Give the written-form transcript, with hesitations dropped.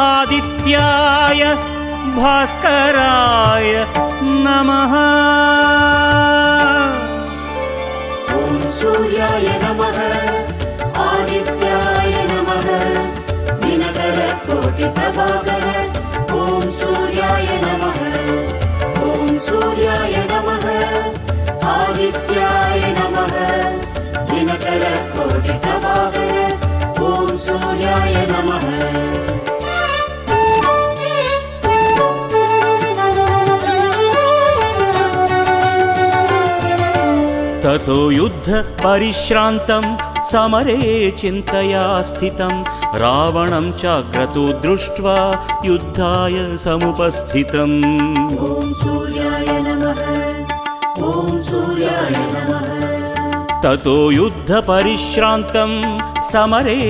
आदित्याय भास्कराय नमः। ॐ सूर्याय नमः आदित्याय नमः दिनकर कोटि प्रभाकर। ॐ सूर्याय नमः ॐ सूर्याय नमः आदित्याय नमः दिनकर कोटि प्रभाकर। ॐ सूर्याय नमः। ततो युद्ध परिश्रान्तं समरे चिन्तया स्थितं रावणं चाक्रतो दृष्ट्वा युद्धाय समुपस्थितम्। ॐ सूर्याय नमः ॐ सूर्याय नमः। ततो युद्ध परिश्रान्तं समरे